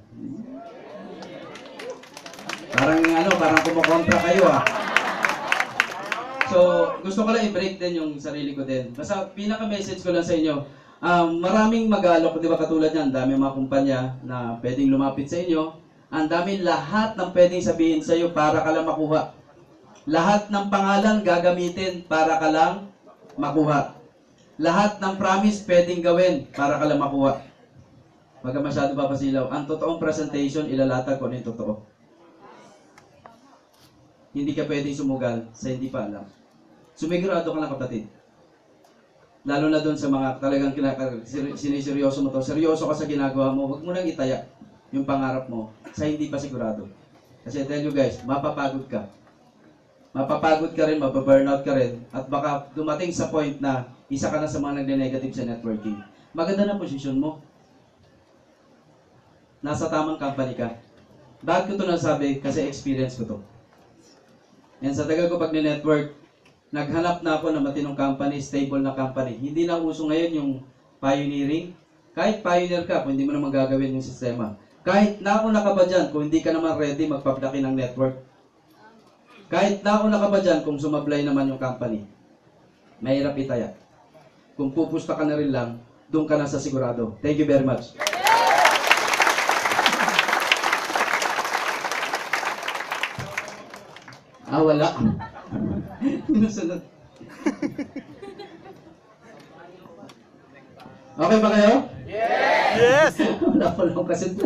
Parang kumukontra kayo ah. So, gusto ko lang i-break din yung sarili ko din. Basta pinaka-message ko lang sa inyo, maraming mag-aalok, di ba katulad yan, dami mga kumpanya na pwedeng lumapit sa inyo. Ang dami lahat ng pwedeng sabihin sa iyo para ka lang makuha. Lahat ng pangalan gagamitin para ka lang makuha. Lahat ng promise pwedeng gawin para ka lang makuha. Pagka masyado papasilaw, ang totoong presentation, ilalatag ko ano yung totoo. Hindi ka pwedeng sumugal sa hindi pa alam. Sumigurado ka lang kapatid. Lalo na doon sa mga talagang siniseryoso mo to. Seryoso ka sa ginagawa mo, huwag mo nang itaya yung pangarap mo sa hindi pa sigurado. Kasi I tell you guys, mapapagod ka. Mapapagod ka rin, mapaburnout ka rin, at baka dumating sa point na isa ka na sa mga nagne-negative sa networking. Maganda na posisyon mo. Nasa tamang company ka. Bakit ko ito nasabi? Kasi experience ko to. Yan, sa tagal ko pag ni-network, naghanap na ako ng matinong company, stable na company. Hindi na uso ngayon yung pioneering. Kahit pioneer ka, kung hindi mo naman gagawin yung sistema. Kahit nauna ka ba dyan, kung hindi ka naman ready magpaplaki ng network. Kahit nauna ka ba dyan, kung sumablay naman yung company. Mahirap itaya. Kung pupusta ka na rin lang, doon ka na sa sigurado. Thank you very much. Wala. Sinusunod. Okay ba kayo?
Yes!
Wala ko lang kasi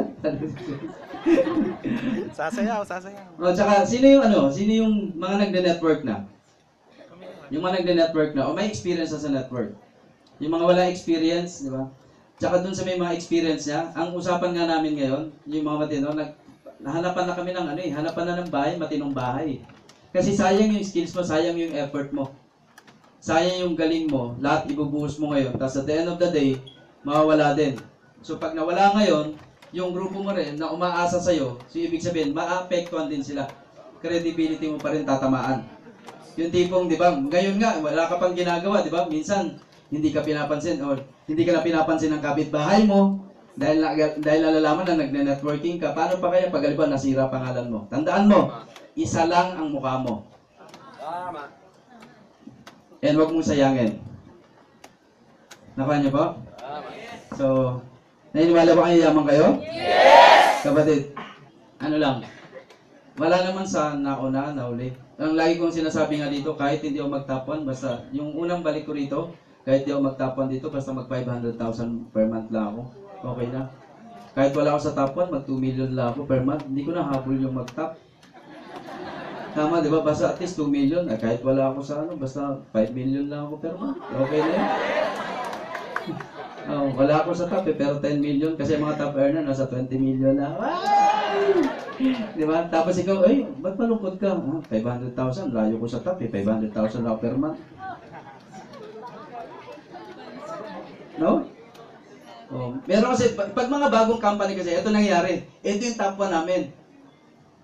Sasayaw.
tsaka, sino yung mga nagne-network na? Yung mga nagne-network na, o may experience na sa network. Yung mga wala experience, di ba? Tsaka dun sa may mga experience niya, ang usapan nga namin ngayon, yung mga matino, hanapan na kami ng hanapan na ng bahay, matinong bahay. Kasi sayang yung skills mo, sayang yung effort mo. Sayang yung galing mo, lahat ibubuhos mo ngayon. Tapos at the end of the day, mawawala din. So pag nawala ngayon, yung grupo mo rin na umaasa sa'yo, so ibig sabihin, maapektuhan din sila. Credibility mo pa rin tatamaan. Yung tipong, di ba, ngayon nga, wala ka pang ginagawa, di ba? Minsan, hindi ka pinapansin or hindi ka na pinapansin ng kapitbahay mo dahil nalalaman na nagne-networking ka. Paano pa kaya pag halimbawa nasira pangalan mo? Tandaan mo, isa lang ang mukha mo. And wag mong sayangin. Nakuha niyo po? So, naniniwala ba kayo yaman kayo? Yes! Kapatid, ano lang, wala naman sa nauna, nauli. Ang lagi kong sinasabi nga dito, kahit hindi ako magtapon, basta yung unang balik ko rito, kahit hindi ako magtapon dito, basta mag 500,000 per month lang ako. Okay na. Kahit wala ako sa top 1, mag 2 million lang ako per month. Hindi ko na habol yung mag-top. Tama, di ba? Basta at least 2 million. Kahit wala ako sa basta 5 million lang ako per month. Okay na yun. Wala ako sa top pero 10 million. Kasi mga top earner, nasa 20 million na. Di ba? Tapos ikaw, ba't malungkot ka? 500,000, layo ko sa top 500,000 lang per month. No? Meron kasi, pag mga bagong company kasi, ito nangyari. Ito yung top 1 namin.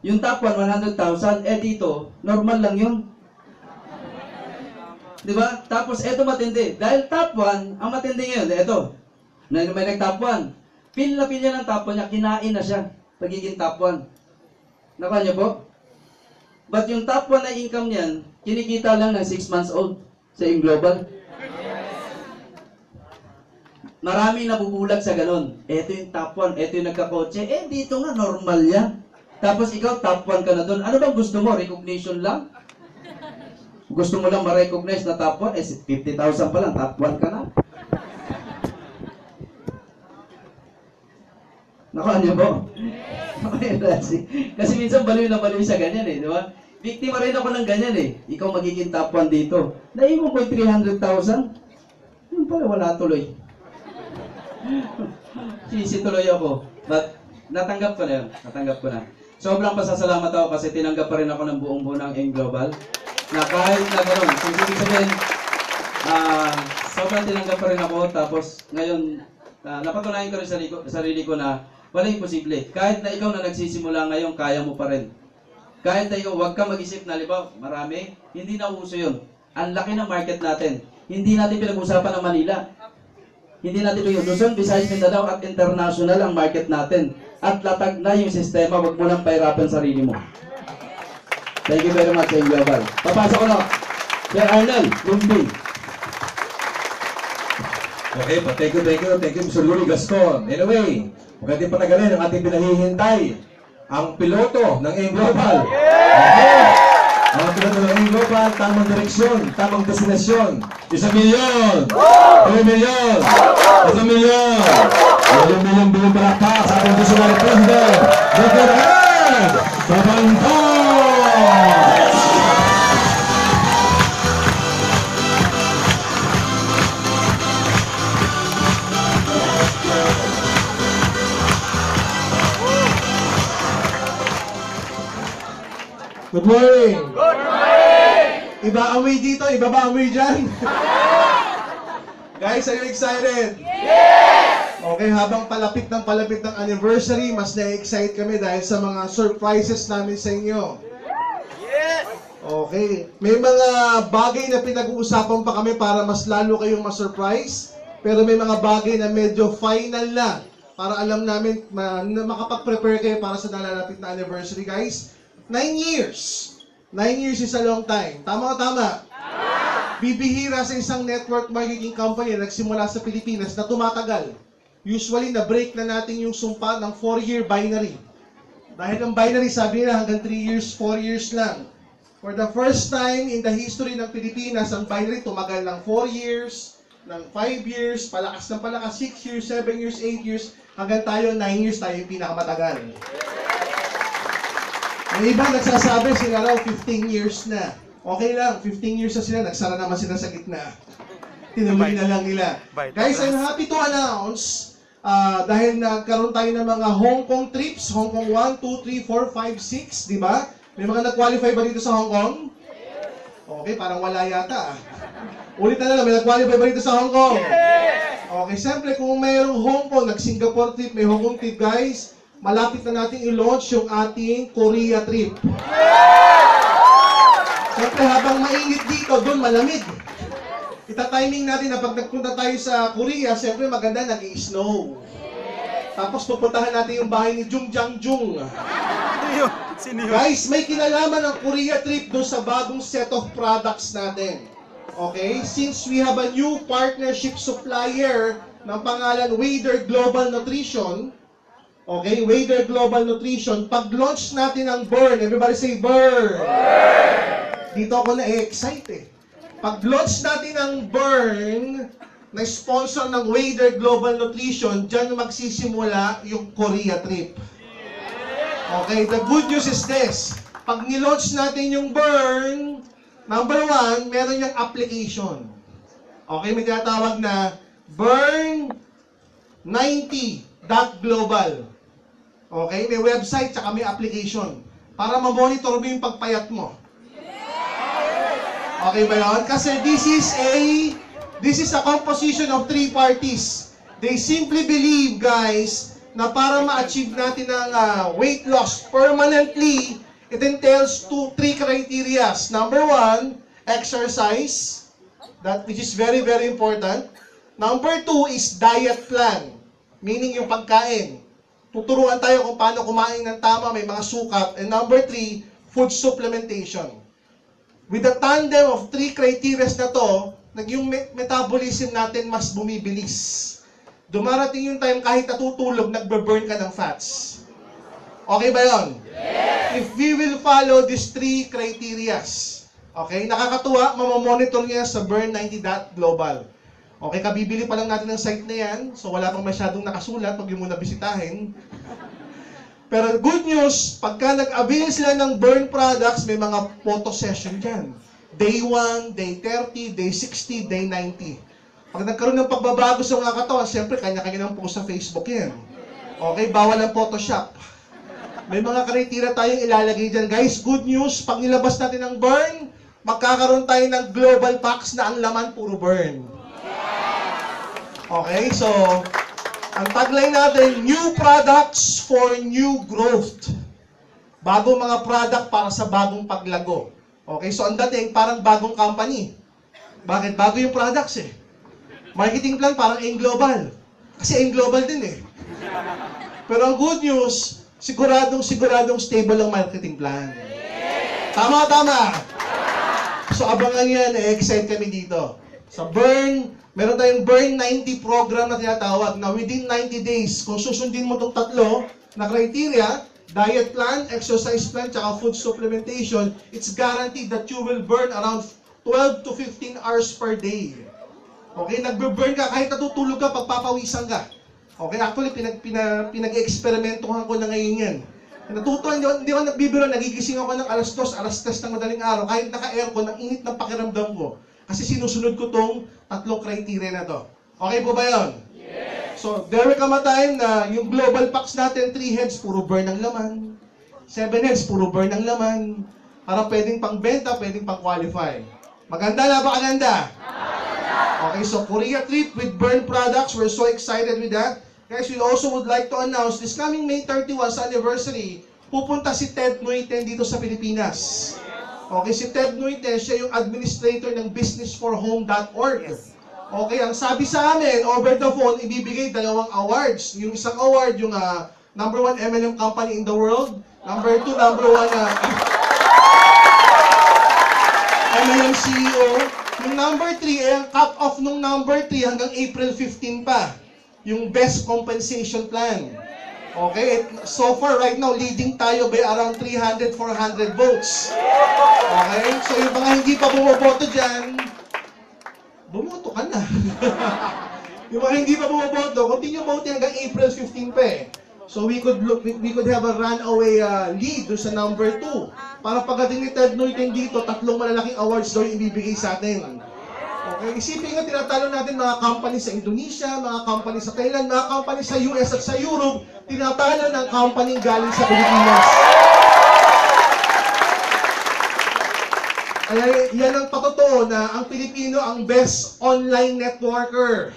Yung top 1, 100,000, dito, normal lang yun. Di ba? Tapos, ito matindi. Dahil top 1, ang matindi ngayon, ito. May nag-top 1. Feel na feel niya ng top 1 niya, kinain na siya. Pagiging top 1. Nakuha niyo po? But yung top 1 na income niyan, kinikita lang ng 6 months old sa yung global. Maraming nabubulag sa ganun. Ito yung top 1, ito yung nagkakotse. Dito nga, normal yan. Tapos ikaw, top 1 ka na doon. Ano bang gusto mo? Recognition lang? Gusto mo lang ma-recognize na top 1? 50,000 pa lang, top 1 ka na. Nakuha niyo po? Kasi minsan baliw na baliw sa ganyan di ba? Biktima rin ako ng ganyan Ikaw magiging top 1 dito. Naiwan ko yung 300,000. Yun pala, wala tuloy. Sisi tuloy ako. But, natanggap ko na yun. Natanggap ko na. Sobrang pasasalamat ako kasi tinanggap pa rin ako ng buong buo ng AIM Global. Na kahit na gano'n, kung ibig sabihin, sobrang tinanggap pa rin ako. Tapos, ngayon, napatunayan ko rin sa sarili ko na walang imposible. Kahit na ikaw na nagsisimula ngayon, kaya mo pa rin. Kahit na ikaw, huwag ka mag-isip na, libaw, marami, hindi na uso yun. Ang laki ng market natin. Hindi natin pinag-usapan ng Manila. Hindi natin yung Luzon, Visayas, Mindanao at international ang market natin. At latag na yung sistema, wag mo nang pahirapan sarili mo. Thank you very much, AIM Global. Papasok ko na. Sir Arnel, Lumbing.
Okay, thank you, Mr. Louie Gascon. Anyway, huwag natin patagalin ang ating pinahihintay. Ang piloto ng AIM Global. Okay. Ang piloto ng AIM Global, tamang direksyon, tamang destinasyon. 1 milyon! 2 milyon! 3 milyon! 1 milyon bilyon palakpak sa ating Visionary President, Dr. Ed Babangton! Good morning! Good morning! Iba amoy dito, iba ba amoy dyan? Guys, are you excited? Yes! Okay, habang palapit ng anniversary, mas na-excite kami dahil sa mga surprises namin sa inyo. Yes! Okay, may mga bagay na pinag-uusapan pa kami para mas lalo kayong ma-surprise, pero may mga bagay na medyo final na para alam namin na makapag-prepare kayo para sa nalalapit na anniversary, guys. 9 years. 9 years is a long time. Tama o tama? Bibihira sa isang network marketing company na nagsimula sa Pilipinas na tumatagal. Usually, na-break na natin yung sumpa ng 4-year binary. Dahil ang binary, sabi nila, hanggang 3 years, 4 years lang. For the first time in the history ng Pilipinas, ang binary tumagal ng 4 years, ng 5 years, palakas ng palakas, 6 years, 7 years, 8 years, hanggang tayo, 9 years, tayo yung pinakamatagal. May iba nagsasabi sila raw 15 years na. Okay lang, 15 years na sila, nagsara naman sila sa gitna.
tinuloy na lang nila. Guys, I'm happy to announce, dahil nagkaroon tayo ng mga Hong Kong trips, Hong Kong 1, 2, 3, 4, 5, 6, di ba? May mga nag-qualify ba dito sa Hong Kong? Okay, parang wala yata. Ulit na lang, may nag-qualify ba dito sa Hong Kong? Okay, siyempre kung mayroong Hong Kong, nag-Singapore trip, may Hong Kong trip, guys, malapit na natin i-launch yung ating Korea trip. Siyempre, habang mainit dito, doon malamig. Ita-timing natin na pag nagpunta tayo sa Korea, siyempre maganda, nag-i-snow. Tapos pupuntahan natin yung bahay ni Jung Jang Jung.
Sino yun?
Guys, may kinalaman ang Korea trip doon sa bagong set of products natin. Okay? Since we have a new partnership supplier ng pangalan Wader Global Nutrition, okay, Wader Global Nutrition, pag-launch natin ang Burn, everybody say Burn! Dito ako na-excite eh. Pag-launch natin ang Burn, na sponsor ng Wader Global Nutrition, dyan magsisimula yung Korea trip. Okay, the good news is this. Pag nilaunch natin yung Burn, number 1, meron yung application. Okay, may tinatawag na Burn 90.global. Okay, may website tsaka may application para ma-monitor mo yung pagpayat mo. Okay ba yun? Kasi this is a composition of 3 parties. They simply believe, guys, na para ma-achieve natin ang weight loss permanently, it entails 3 criteria. Number 1, exercise, which is very, very important. Number 2 is diet plan, meaning yung pagkain. Tuturuan tayo kung paano kumain ng tama, may mga sukat. And number 3, food supplementation. With the tandem of 3 criteria na to, yung metabolism natin mas bumibilis. Dumarating yung time kahit natutulog, nagbe-burn ka ng fats. Okay ba yun? Yes! If we will follow these 3 criteria, okay, nakakatuwa, mamamonitor niya sa Burn 90.global. Okay, kabibili pa lang natin ng site na yan, so wala pang masyadong nakasulat, pag yung muna bisitahin. Pero good news, pagka nag-avail sila ng Burn products, may mga photo session dyan. Day 1, day 30, day 60, day 90. Pag nagkaroon ng pagbabago sa mga katawan, siyempre kanya-kanya ng post sa Facebook yan. Okay, bawal ang Photoshop. May mga kriteria tayong ilalagay dyan. Guys, good news, pag nilabas natin ang Burn, magkakaroon tayo ng global packs na ang laman puro Burn. Okay, so ang tagline natin, new products for new growth. Bagong mga product para sa bagong paglago. Okay, so ang dating parang bagong company. Bakit? Bago yung products eh. Marketing plan parang Global. Kasi Global din eh. Pero ang good news, siguradong stable ang marketing plan. Tama. So abangan yan, excite kami dito. Sa Burn, meron tayong Burn 90 program na tinatawag na within 90 days, kung susundin mo itong 3 na criteria, diet plan, exercise plan, tsaka food supplementation, it's guaranteed that you will burn around 12 to 15 hours per day. Okay, nagbe-burn ka kahit natutulog ka, pagpapawisan ka. Okay, actually, pinag-eksperimentohan ko na ngayon yan. Natutuwa, hindi ako nagbibiro, nagigising ako ng alas 2, alas 3 ng madaling araw, kahit naka-aircon, ang init ng pakiramdam ko. Kasi sinusunod ko tong 3 criteria na to. Okay po ba yun? Yes! So, there will come a time na yung global packs natin, 3 heads, puro burn ng laman. 7 heads, puro burn ng laman. Para pwedeng pang-benta, pwedeng pang-qualify. Maganda na ba kaganda? Okay, so Korea trip with Burn products. We're so excited with that. Guys, we also would like to announce this coming May 31 anniversary, pupunta si Ted Nuiten dito sa Pilipinas. Okay, si Ted Nuiten, siya yung administrator ng businessforhome.org. Okay, ang sabi sa amin, over the phone, ibibigay 2 awards. Yung isang award, yung number 1 MLM company in the world. Number 2, number 1 MLM CEO. Yung number 3, ay ang cut-off nung number 3 hanggang April 15 pa. Yung best compensation plan. Okay, so far right now, leading tayo by around 300, 400 votes. Okay, so yung mga hindi pa bumoboto dyan, bumoto ka na. Yung mga hindi pa bumoboto, continue voting hanggang April 15 pa eh. So we could have a runaway lead doon sa number 2. Para pagdating ni Ted Nuiten dito, 3 malalaking awards daw yung ibibigay sa atin. Okay, isipin nga, tinatalo natin mga company sa Indonesia, mga company sa Thailand, mga company sa US at sa Europe, tinatalo ng company galing sa Pilipinas. Kaya yan ang patotoo na ang Pilipino ang best online networker.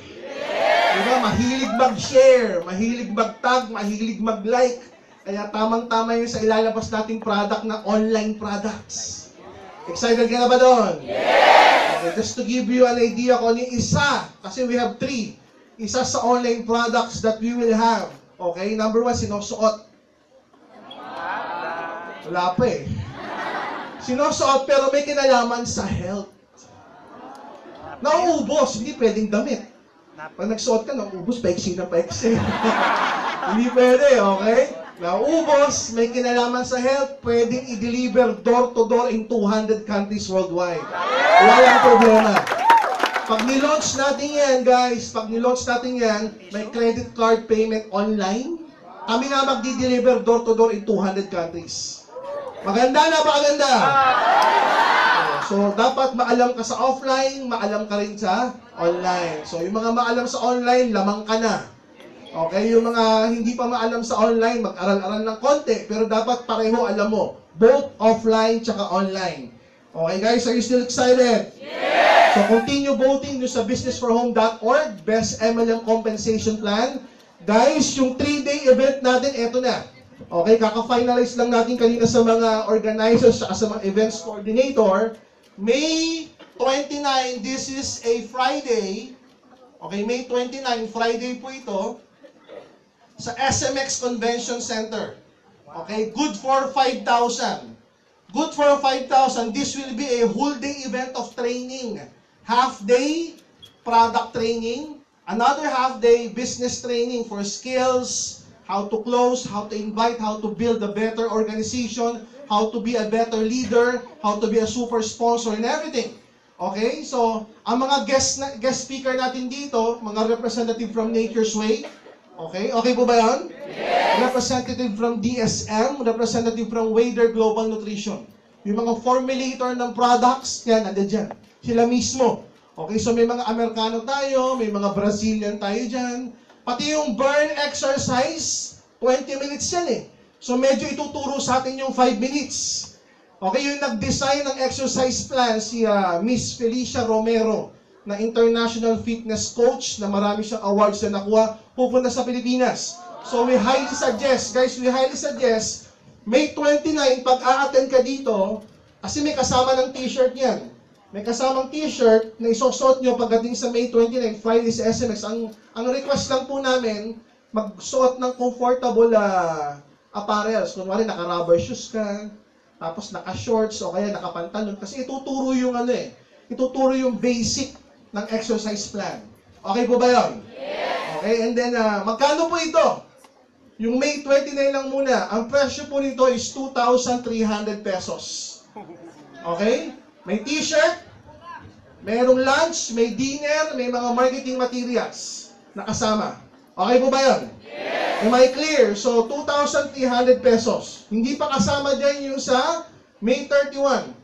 Diba? Mahilig mag-share, mahilig mag-tag, mahilig mag-like. Kaya tamang-tama yun sa ilalabas nating product na online products. Excited ka na ba doon? Yes! Okay, just to give you an idea kung ano yung isa, kasi we have 3. Isa sa online products that we will have. Okay, number 1, sinusuot. Wala pa eh. Sinusuot pero may kinalaman sa health. Nauubos, hindi pwedeng damit. Pag nagsuot ka, nauubos, paiksi na paiksi. Hindi pwede, okay? Nauubos, may kinalaman sa health, pwedeng i-deliver door-to-door in 200 countries worldwide. Walang problema. Pag nilaunch natin yan, guys, pag nilaunch natin yan, may credit card payment online. Kami nga magdi-deliver door-to-door in 200 countries. Maganda na ba? Maganda? So, dapat maalam ka sa offline, maalam ka rin sa online. So, yung mga maalam sa online, lamang ka na. Okay? Yung mga hindi pa maalam sa online, mag-aral-aral ng konti, pero dapat pareho alam mo. Both offline tsaka online. Okay guys, are you still excited? Yes! So, continue voting nyo sa businessforhome.org, Best MLM Compensation Plan. Guys, yung 3-day event natin, eto na. Okay, kaka-finalize lang natin kanina sa mga organizers at sa mga events coordinator. May 29, this is a Friday. Okay, May 29, Friday po ito. Sa SMX Convention Center. Okay, good for 5,000. Good for 5,000. This will be a whole day event of training. Half day, product training. Another half day, business training for skills, how to close, how to invite, how to build a better organization, how to be a better leader, how to be a super sponsor, and everything. Okay? So, ang mga guest speaker natin dito, mga representative from Nature's Way. Okay? Okay po ba yan? Yes! Representative from DSM, representative from Wader Global Nutrition. Yung mga formulator ng products, yan, nandiyan dyan. Sila mismo. Okay? So, may mga Amerikano tayo, may mga Brazilian tayo dyan. Pati yung burn exercise, 20 minutes yan eh. So medyo ituturo sa atin yung 5 minutes. Okay, yung nag-design ng exercise plan, si Miss Felicia Romero, na international fitness coach, na marami siyang awards na nakuha, pupunta sa Pilipinas. So we highly suggest, guys, May 29, pag a-attend ka dito, kasi may kasama ng t-shirt yan. May kasamang t-shirt na isusot nyo pagdating sa May 29, Friday sa SMX. Ang request lang po namin, magsuot ng comfortable apparels. Kunwari, naka-rubber shoes ka, tapos naka-shorts, o kaya naka-pantalon. Kasi ituturo yung ituturo yung basic ng exercise plan. Okay po ba yun? Yes! Okay, and then, magkano po ito? Yung May 29 lang muna. Ang presyo po nito is 2,300 pesos. Okay? May t-shirt, mayroong lunch, may dinner, may mga marketing materials na kasama. Okay po ba yun? Yes! Am I clear? So, 2,300 pesos. Hindi pa kasama dyan yung sa May 31.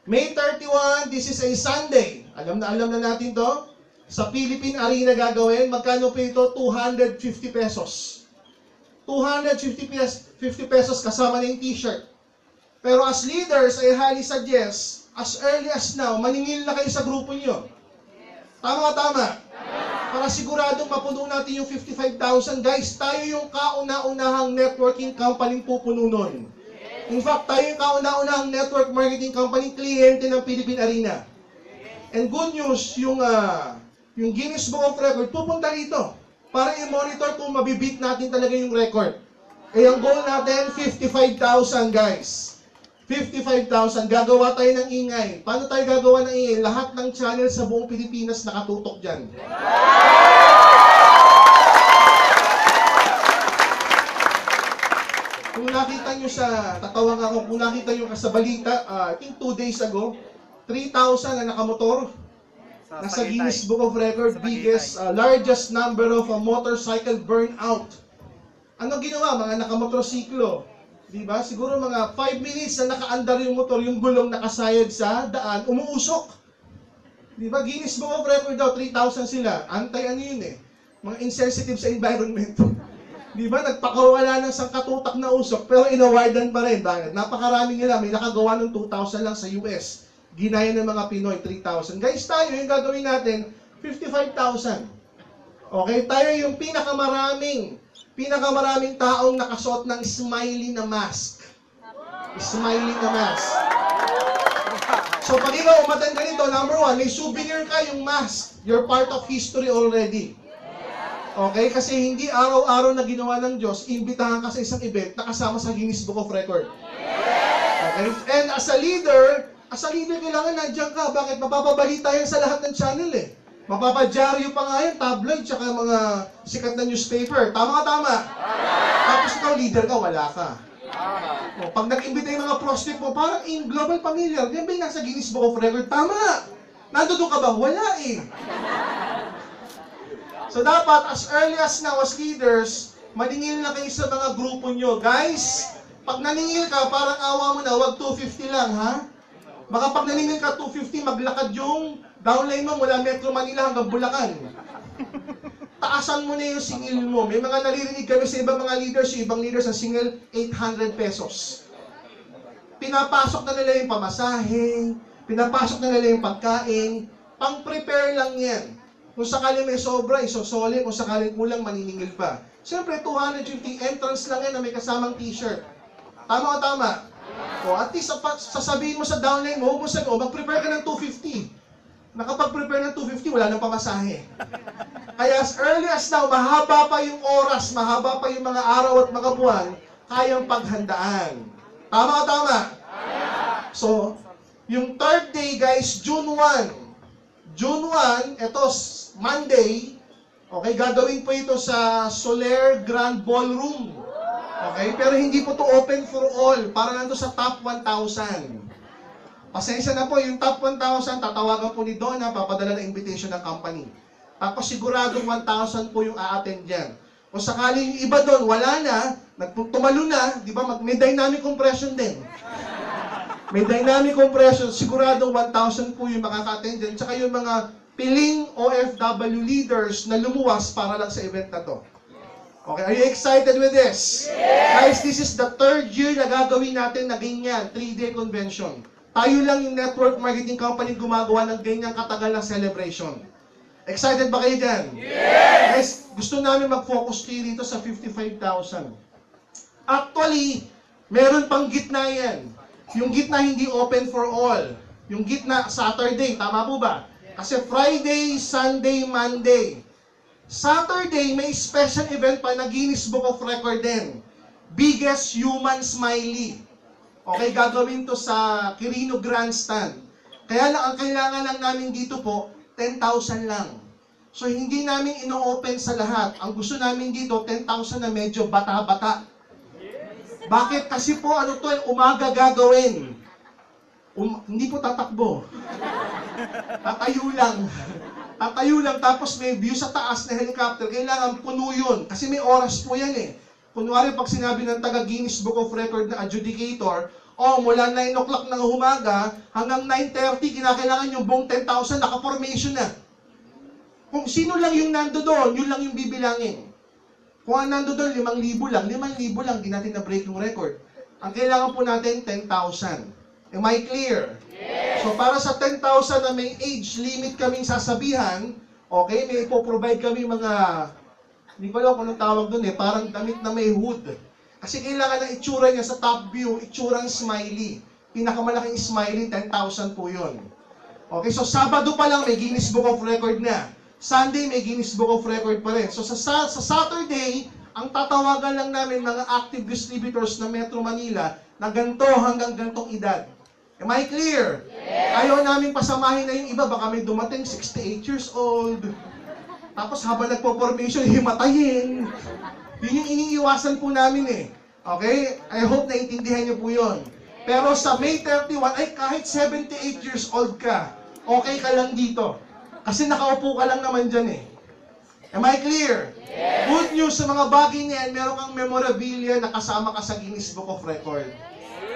May 31, this is a Sunday. Alam na natin to. Sa Philippine Arena gagawin. Magkano po ito? 250 pesos. 250 pesos kasama na yung t-shirt. Pero as leaders, I highly suggest, as early as now, maningil na kayo sa grupo nyo. Tama. Para siguradong mapuno natin yung 55,000. Guys, tayo yung kauna-unahang networking company pupuno nun. In fact, tayo yung kauna-unahang network marketing company kliyente ng Philippine Arena. And good news, yung Guinness Book of Record, pupunta rito para i-monitor kung mabibit natin talaga yung record. Kaya ang goal natin, 55,000 guys. 55,000. Gagawa tayo ng ingay. Paano tayo gagawa ng ingay? Lahat ng channel sa buong Pilipinas nakatutok dyan. Kung nakita nyo tatawag ako, kung nakita nyo sa balita, I think 2 days ago, 3,000 na nakamotor. Nasa Guinness Book of Record, biggest, largest number of motorcycle burnout. Ano ginawa? Mga nakamotorsiklo. Diba? Siguro mga 5 minutes na nakaandar yung motor, yung gulong nakasayad sa daan, umuusok. Di ba? Guinness Book of Record daw, 3,000 sila. Anti-ano yun eh. Mga insensitive sa environment. Di ba? Nagpakawala ng sangkatutak na usok, pero inawardan pa rin. Bakit? Napakarami nila. May nakagawa ng 2,000 lang sa US. Ginaya ng mga Pinoy, 3,000. Guys, tayo, yung gagawin natin, 55,000. Okay? Tayo yung pinakamaraming taong nakasuot ng smiley na mask. Smiley na mask. So pag ikaw umatan ka nito, number 1, may souvenir ka yung mask. You're part of history already. Okay? Kasi hindi araw-araw na ginawa ng Diyos, imbitahan ka sa isang event na kasama sa Guinness Book of Record. Okay? And as a leader, kailangan nandiyan ka. Bakit? Mapapabalita yan sa lahat ng channel eh. Mapapadyaryo pa nga yan, tabloid, tsaka mga sikat na newspaper. Tama ka, tama? Tapos ikaw, leader ka, wala ka. O, pag nag-imbita yung mga prospect mo, parang in global familiar, yan ba yung nasa Guinness Book of Record? Tama! Nandoon ka ba? Wala eh. So dapat, as early as now, as leaders, maningil na kayo sa mga grupo nyo. Guys, pag naningil ka, parang awa mo na, wag 250 lang, ha? Baka pag naningil ka 250, maglakad yung downline mo mula Metro Manila hanggang Bulacan. Taasan mo na yung singil mo. May mga naririnig kami sa ibang mga leaders, yung ibang leaders ang singil 800 pesos. Pinapasok na nila yung pamasahe, pinapasok na nila yung pagkain, pang-prepare lang yan. Kung sakaling may sobra, isosole, kung sakaling kulang, maniningil pa. Siyempre, 250 entrance lang yan na may kasamang t-shirt. Tama o tama? O, at least sasabihin mo sa downline mo, huwag mo sabi, mag-prepare ka ng 250. Nakapag-prepare ng 250, wala nang pamasahe. Kaya as early as now, mahaba pa yung oras, mahaba pa yung mga araw at mga buwan, kayang paghandaan. Tama o tama? So, yung third day guys, June 1. June 1, ito, Monday, okay, gagawin po ito sa Soler Grand Ballroom. Okay, pero hindi po to open for all, para nando sa top 1,000. Pasensya na po, yung top 1,000, tatawagan po ni Donna, papadala ng invitation ng company. Tapos siguradong 1,000 po yung a-attend dyan. Kung sakaling yung iba doon, wala na, tumalo na, di ba, may dynamic compression din. May dynamic compression, siguradong 1,000 po yung makaka-attend dyan. Tsaka yung mga piling OFW leaders na lumuwas para lang sa event na to. Okay, are you excited with this? Guys, this is the third year na gagawin natin na ganyan, 3-day convention. Tayo lang yung network marketing company gumagawa ng ganyang katagal na celebration. Excited ba kayo dyan? Yes! Guys, gusto namin mag-focus kayo dito sa 55,000. Actually, meron pang gitna yan. Yung gitna hindi open for all. Yung gitna Saturday, tama po ba? Kasi Friday, Sunday, Monday. Saturday, may special event pa na Guinness Book of Record din. Biggest Human Smiley. Okay, gagawin to sa Quirino Grandstand. Kaya lang, ang kailangan lang namin dito po, 10,000 lang. So, hindi namin ino-open sa lahat. Ang gusto namin dito, 10,000 na medyo bata-bata. Bakit? Kasi po, ano to, umaga gagawin. Hindi po tatakbo. Tatayo lang. Tatayo lang, tapos may view sa taas na helicopter. Kailangan puno yun. Kasi may oras po yan eh. Kunwari, pag sinabi ng taga Guinness Book of Record na adjudicator, mula 9 o'clock ng umaga hanggang 9:30, kinakailangan yung buong 10,000 naka-formation na. Kung sino lang yung nando doon, yun lang yung bibilangin. Kung ang nando doon, 5,000 lang, 5,000 lang, di natin na-break yung record. Ang kailangan po natin, 10,000. Am I clear? Yes. So, para sa 10,000 na may age limit kaming sasabihan, okay, may ipoprovide kami mga, hindi ko alam kung anong tawag doon eh, parang damit na may hood. Kasi kailangan ng itsura niya sa top view, itsurang smiley. Pinakamalaking smiley, 10,000 po yun. Okay, so Sabado pa lang may Guinness Book of Record na. Sunday may Guinness Book of Record pa rin. So sa Saturday, ang tatawagan lang namin mga active distributors ng Metro Manila na ganito hanggang gantong edad. Am I clear? Yes. Ayaw namin pasamahin na yung iba, baka may dumating 68 years old. Tapos habang nagpo-formation, himatayin. Yun yung iniiwasan po namin eh. Okay? I hope naintindihan niyo po yun. Pero sa May 31, ay kahit 78 years old ka, okay ka lang dito. Kasi nakaupo ka lang naman dyan eh. Am I clear? Yes. Good news sa mga bagay niyan, meron kang memorabilia na kasama ka sa Guinness Book of Record.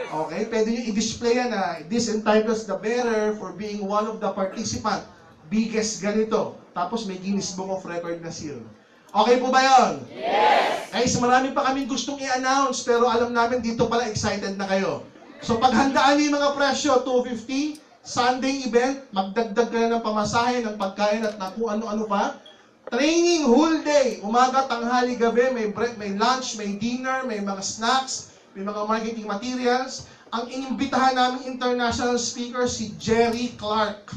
Okay? Pwede nyo i-display yan na this entitles the bearer for being one of the participants biggest ganito. Tapos may Guinness Book of Record na seal. Okay po ba yun? Yes! Guys, marami pa kaming gustong i-announce, pero alam namin dito pala excited na kayo. So paghandaan niyo yung mga presyo, $250, Sunday event, magdagdag ka na ng pamasahe, ng pagkain at na kung ano-ano pa. Training whole day, umaga, tanghali, gabi, may break, may lunch, may dinner, may mga snacks, may mga marketing materials. Ang inimbitahan namin international speaker si Jerry Clark.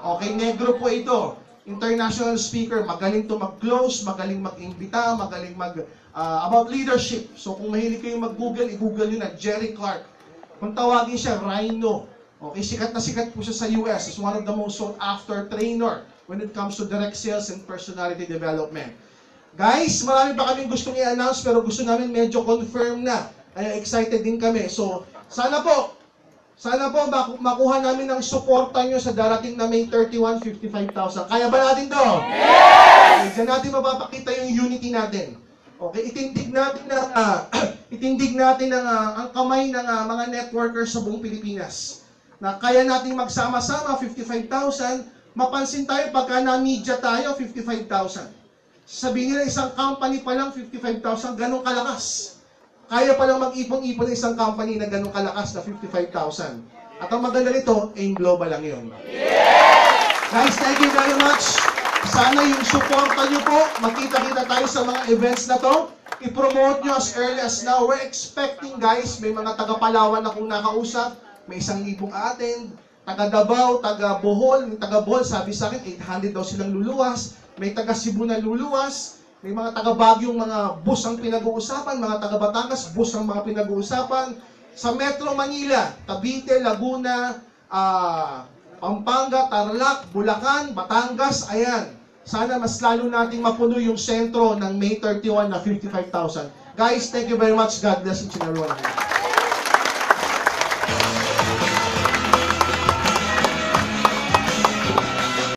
Okay, negro po ito. International speaker, magaling to mag-close, magaling mag-imbita, magaling about leadership. So kung mahilig kayong mag-google, i-google nyo na Jerry Clark. Kung tawagin siya, Rhino. Okay, sikat na sikat po siya sa US. Is one of the most sought after trainer when it comes to direct sales and personality development. Guys, marami pa kaming gustong i-announce pero gusto namin medyo confirm na. Kaya excited din kami. So, sana po makuha namin ang suporta nyo sa darating na May 31, 55,000. Kaya ba natin to? Yes! Okay, dyan natin mapapakita yung unity natin. Okay, itindig natin ang kamay ng mga networkers sa buong Pilipinas. Na kaya nating magsama-sama 55,000, mapansin tayo pagka na-media tayo 55,000. Sabihin nila isang company pa lang 55,000, ganun kalakas. Kaya palang mag-ipon-ipon ng isang company na ganun kalakas na 55,000. At ang maganda nito, AIM Global lang yun. Yes! Guys, thank you very much. Sana yung suporta nyo po, magkita-kita tayo sa mga events na to. I-promote nyo as early as now. We're expecting, guys, may mga taga-Palawan na kung nakausap, may 1,000 attend, taga-Davao, taga-Bohol, yung taga-Bohol, sabi sa akin, 800 daw silang luluwas, may taga-Cebu na luluwas, may mga taga-Baguiong mga bus ang pinag-uusapan, mga taga-Batangas, bus ang mga pinag-uusapan, sa Metro Manila, Cavite, Laguna, Pampanga, Tarlac, Bulacan, Batangas, ayan. Sana mas lalo nating mapuno yung sentro ng May 31 na 55,000. Guys, thank you very much. God bless each and every one of you.